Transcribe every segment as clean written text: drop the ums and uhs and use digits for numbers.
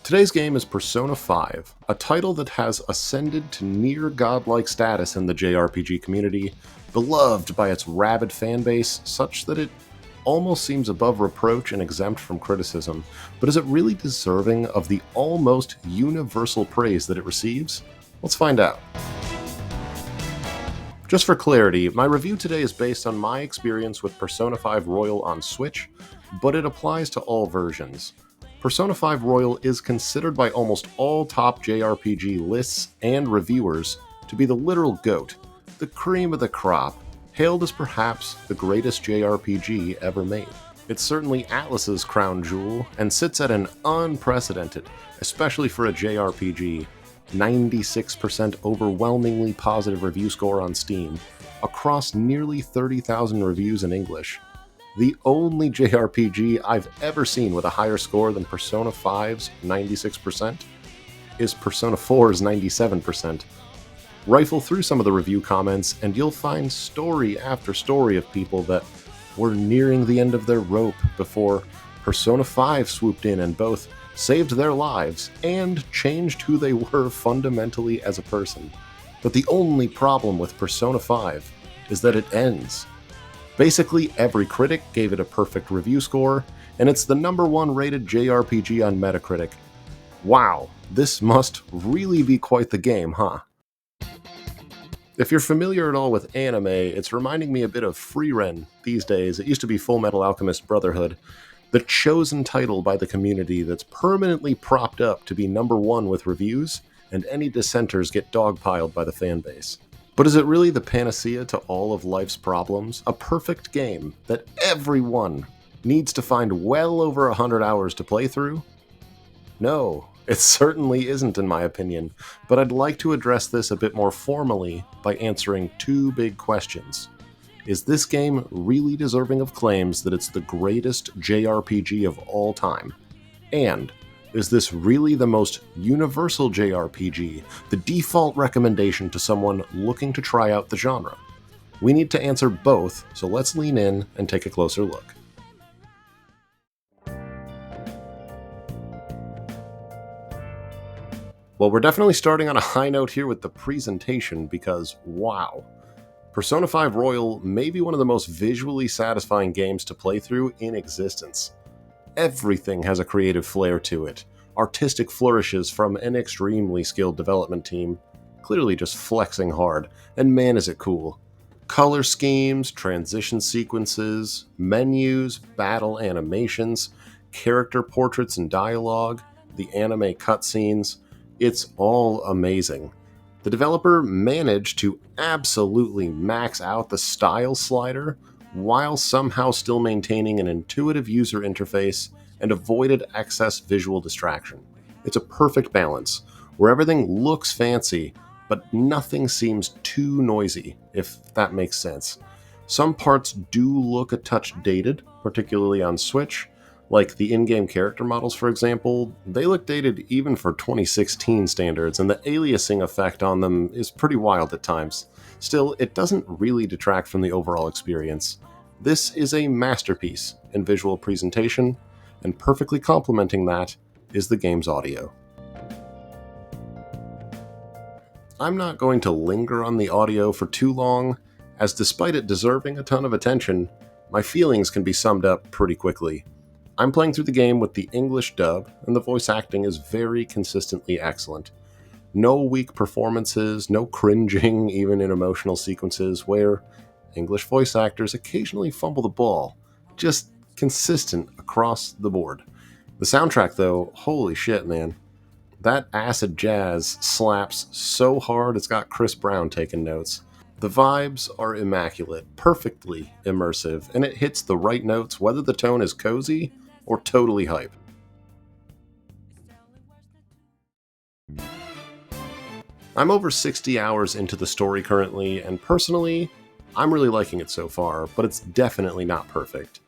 Today's game is Persona 5, a title that has ascended to near godlike status in the jrpg community, beloved by its rabid fanbase such that it almost seems above reproach and exempt from criticism. But is it really deserving of the almost universal praise that it receives? Let's find out. Just for clarity, my review today is based on my experience with Persona 5 Royal on Switch, but it applies to all versions. Persona 5 Royal is considered by almost all top JRPG lists and reviewers to be the literal GOAT, the cream of the crop, hailed as perhaps the greatest JRPG ever made. It's certainly Atlus's crown jewel, and sits at an unprecedented, especially for a JRPG, 96% overwhelmingly positive review score on Steam, across nearly 30,000 reviews in English. The only JRPG I've ever seen with a higher score than Persona 5's 96% is Persona 4's 97%. Rifle through some of the review comments and you'll find story after story of people that were nearing the end of their rope before Persona 5 swooped in and both saved their lives and changed who they were fundamentally as a person. But the only problem with Persona 5 is that it ends. Basically, every critic gave it a perfect review score, and it's the #1 rated JRPG on Metacritic. Wow, this must really be quite the game, huh? If you're familiar at all with anime, it's reminding me a bit of Frieren these days. It used to be Full Metal Alchemist Brotherhood, the chosen title by the community that's permanently propped up to be #1 with reviews, and any dissenters get dogpiled by the fanbase. But is it really the panacea to all of life's problems? A perfect game that everyone needs to find well over 100 hours to play through? No, it certainly isn't in my opinion, but I'd like to address this a bit more formally by answering two big questions. Is this game really deserving of claims that it's the greatest JRPG of all time? And is this really the most universal JRPG, the default recommendation to someone looking to try out the genre? We need to answer both, so let's lean in and take a closer look. Well, we're definitely starting on a high note here with the presentation because, wow. Persona 5 Royal may be one of the most visually satisfying games to play through in existence. Everything has a creative flair to it, artistic flourishes from an extremely skilled development team, clearly just flexing hard, and man is it cool. Color schemes, transition sequences, menus, battle animations, character portraits and dialogue, the anime cutscenes, it's all amazing. The developer managed to absolutely max out the style slider while somehow still maintaining an intuitive user interface and avoided excess visual distraction. It's a perfect balance, where everything looks fancy, but nothing seems too noisy, if that makes sense. Some parts do look a touch dated, particularly on Switch, like the in-game character models, for example. They look dated even for 2016 standards, and the aliasing effect on them is pretty wild at times. Still, it doesn't really detract from the overall experience. This is a masterpiece in visual presentation, and perfectly complementing that is the game's audio. I'm not going to linger on the audio for too long, as despite it deserving a ton of attention, my feelings can be summed up pretty quickly. I'm playing through the game with the English dub, and the voice acting is very consistently excellent. No weak performances, no cringing even in emotional sequences where English voice actors occasionally fumble the ball. Just consistent across the board. The soundtrack though, holy shit man. That acid jazz slaps so hard it's got Chris Brown taking notes. The vibes are immaculate, perfectly immersive, and it hits the right notes whether the tone is cozy or totally hype. I'm over 60 hours into the story currently, and personally, I'm really liking it so far, but it's definitely not perfect.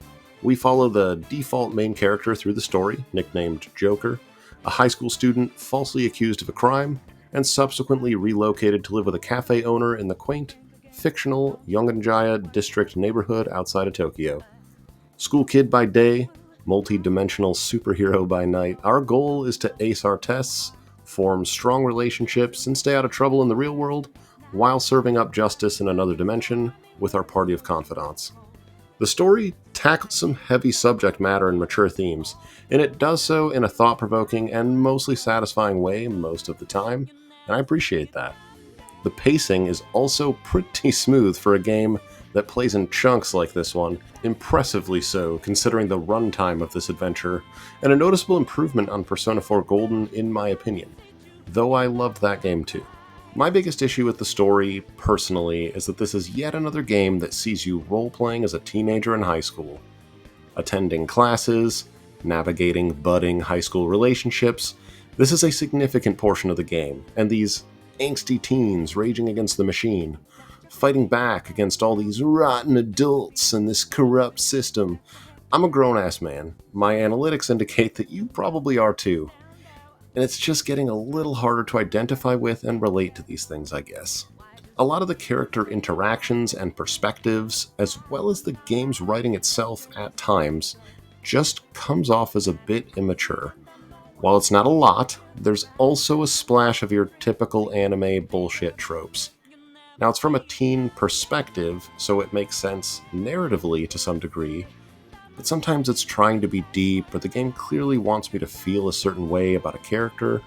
We follow the default main character through the story, nicknamed Joker, a high school student falsely accused of a crime, and subsequently relocated to live with a cafe owner in the quaint, fictional Yonganjaya district neighborhood outside of Tokyo. School kid by day, multi-dimensional superhero by night, our goal is to ace our tests, form strong relationships, and stay out of trouble in the real world, while serving up justice in another dimension with our party of confidants. The story tackles some heavy subject matter and mature themes, and it does so in a thought-provoking and mostly satisfying way most of the time, and I appreciate that. The pacing is also pretty smooth for a game that plays in chunks like this one, impressively so considering the runtime of this adventure, and a noticeable improvement on Persona 4 Golden in my opinion, though I loved that game too. My biggest issue with the story, personally, is that this is yet another game that sees you role-playing as a teenager in high school, attending classes, navigating budding high school relationships. This is a significant portion of the game, and these angsty teens raging against the machine, fighting back against all these rotten adults and this corrupt system. I'm a grown-ass man. My analytics indicate that you probably are too. And it's just getting a little harder to identify with and relate to these things, I guess. A lot of the character interactions and perspectives, as well as the game's writing itself at times, just comes off as a bit immature. While it's not a lot, there's also a splash of your typical anime bullshit tropes. Now, it's from a teen perspective, so it makes sense narratively to some degree, but sometimes it's trying to be deep, or the game clearly wants me to feel a certain way about a character,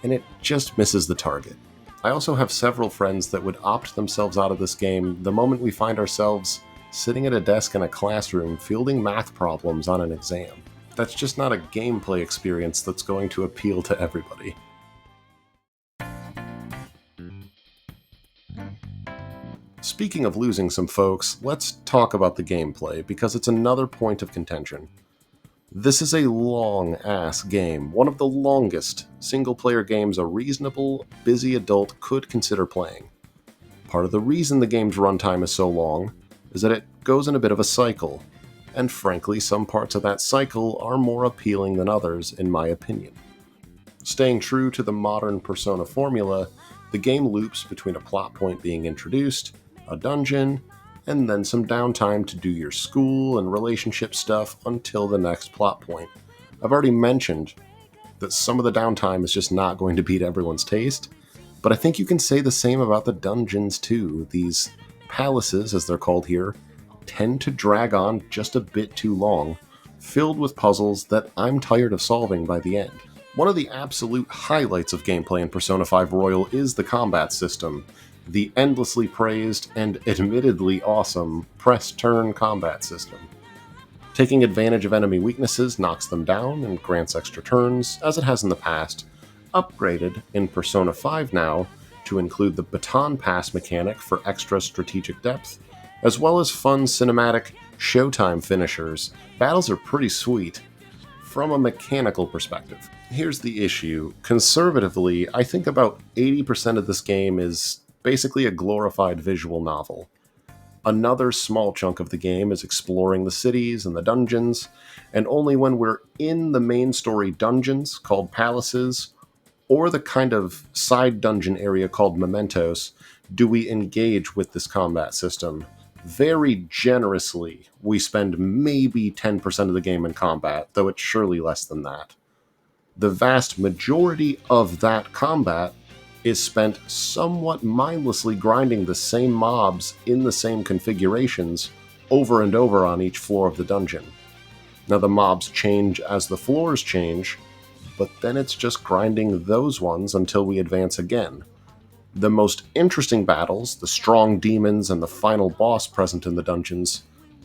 and it just misses the target. I also have several friends that would opt themselves out of this game the moment we find ourselves sitting at a desk in a classroom fielding math problems on an exam. That's just not a gameplay experience that's going to appeal to everybody. Speaking of losing some folks, let's talk about the gameplay, because it's another point of contention. This is a long-ass game, one of the longest single-player games a reasonable, busy adult could consider playing. Part of the reason the game's runtime is so long is that it goes in a bit of a cycle, and frankly, some parts of that cycle are more appealing than others, in my opinion. Staying true to the modern Persona formula, the game loops between a plot point being introduced, a dungeon, and then some downtime to do your school and relationship stuff until the next plot point. I've already mentioned that some of the downtime is just not going to beat everyone's taste, but I think you can say the same about the dungeons too. These palaces, as they're called here, tend to drag on just a bit too long, filled with puzzles that I'm tired of solving by the end. One of the absolute highlights of gameplay in Persona 5 Royal is the combat system, the endlessly praised and admittedly awesome press-turn combat system. Taking advantage of enemy weaknesses knocks them down and grants extra turns, as it has in the past, upgraded in Persona 5 now to include the baton pass mechanic for extra strategic depth, as well as fun cinematic showtime finishers. Battles are pretty sweet from a mechanical perspective. Here's the issue. Conservatively, I think about 80% of this game is basically a glorified visual novel. Another small chunk of the game is exploring the cities and the dungeons, and only when we're in the main story dungeons, called palaces, or the kind of side dungeon area called mementos, do we engage with this combat system. Very generously, we spend maybe 10% of the game in combat, though it's surely less than that. The vast majority of that combat is spent somewhat mindlessly grinding the same mobs in the same configurations over and over on each floor of the dungeon. Now, the mobs change as the floors change, but then it's just grinding those ones until we advance again. The most interesting battles, the strong demons and the final boss present in the dungeons,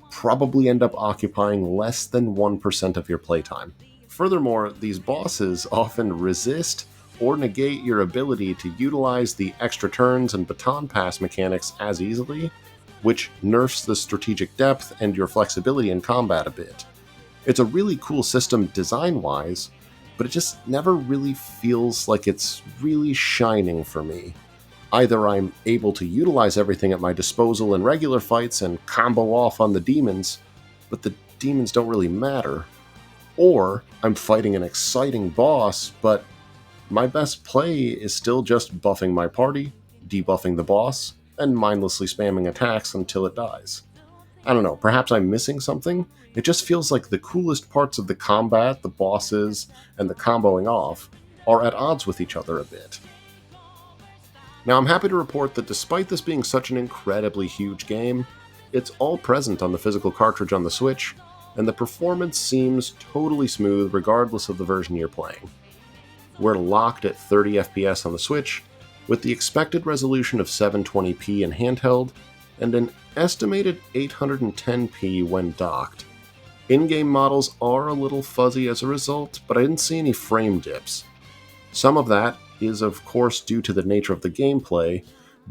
probably end up occupying less than 1% of your playtime. Furthermore, these bosses often resist or negate your ability to utilize the extra turns and baton pass mechanics as easily, which nerfs the strategic depth and your flexibility in combat a bit. It's a really cool system design-wise, but it just never really feels like it's really shining for me. Either I'm able to utilize everything at my disposal in regular fights and combo off on the demons, but the demons don't really matter, or I'm fighting an exciting boss, but my best play is still just buffing my party, debuffing the boss, and mindlessly spamming attacks until it dies. I don't know, perhaps I'm missing something? It just feels like the coolest parts of the combat, the bosses, and the comboing off are at odds with each other a bit. Now, I'm happy to report that despite this being such an incredibly huge game, it's all present on the physical cartridge on the Switch, and the performance seems totally smooth regardless of the version you're playing. We're locked at 30 FPS on the Switch, with the expected resolution of 720p in handheld, and an estimated 810p when docked. In-game models are a little fuzzy as a result, but I didn't see any frame dips. Some of that is of course due to the nature of the gameplay,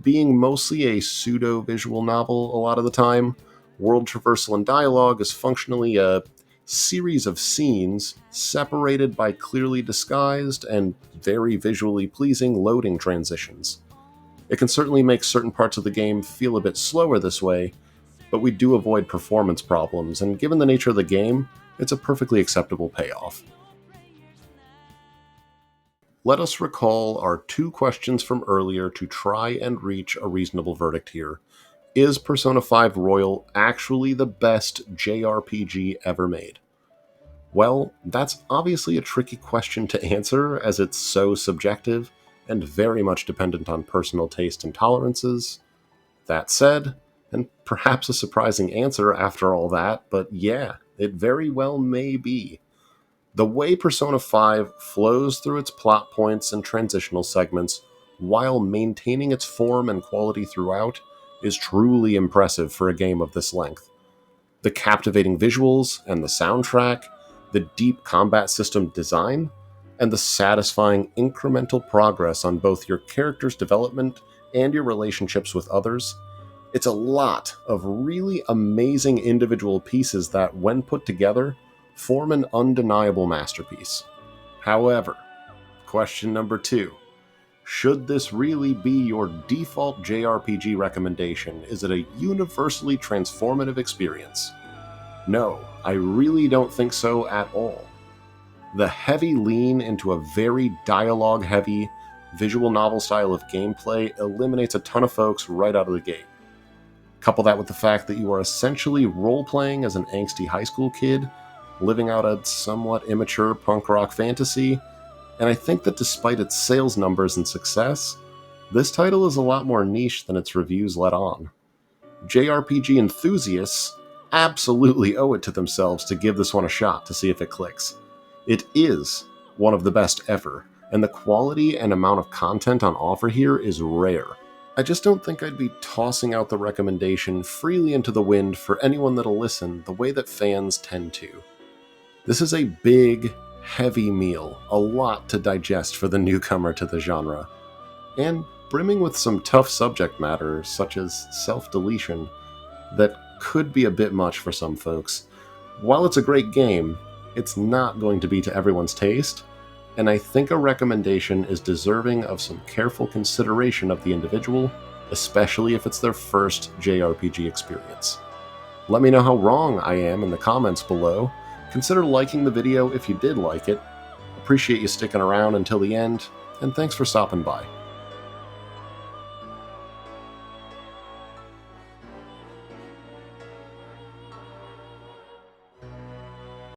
being mostly a pseudo-visual novel a lot of the time. World traversal and dialogue is functionally a series of scenes separated by clearly disguised and very visually pleasing loading transitions. It can certainly make certain parts of the game feel a bit slower this way, but we do avoid performance problems, and given the nature of the game, it's a perfectly acceptable payoff. Let us recall our two questions from earlier to try and reach a reasonable verdict here. Is Persona 5 Royal actually the best JRPG ever made? Well, that's obviously a tricky question to answer, as it's so subjective and very much dependent on personal taste and tolerances. That said, and perhaps a surprising answer after all that, but yeah, it very well may be. The way Persona 5 flows through its plot points and transitional segments while maintaining its form and quality throughout is truly impressive for a game of this length. The captivating visuals and the soundtrack, the deep combat system design, and the satisfying incremental progress on both your character's development and your relationships with others. It's a lot of really amazing individual pieces that, when put together, form an undeniable masterpiece. However, question number 2. Should this really be your default JRPG recommendation? Is it a universally transformative experience? No, I really don't think so at all. The heavy lean into a very dialogue-heavy, visual novel style of gameplay eliminates a ton of folks right out of the gate. Couple that with the fact that you are essentially role-playing as an angsty high school kid, living out a somewhat immature punk rock fantasy, and I think that despite its sales numbers and success, this title is a lot more niche than its reviews let on. JRPG enthusiasts absolutely owe it to themselves to give this one a shot to see if it clicks. It is one of the best ever, and the quality and amount of content on offer here is rare. I just don't think I'd be tossing out the recommendation freely into the wind for anyone that'll listen the way that fans tend to. This is a big, heavy meal, a lot to digest for the newcomer to the genre, and brimming with some tough subject matter, such as self-deletion, that could be a bit much for some folks. While it's a great game, it's not going to be to everyone's taste, and I think a recommendation is deserving of some careful consideration of the individual, especially if it's their first JRPG experience. Let me know how wrong I am in the comments below. Consider liking the video if you did like it. Appreciate you sticking around until the end, and thanks for stopping by.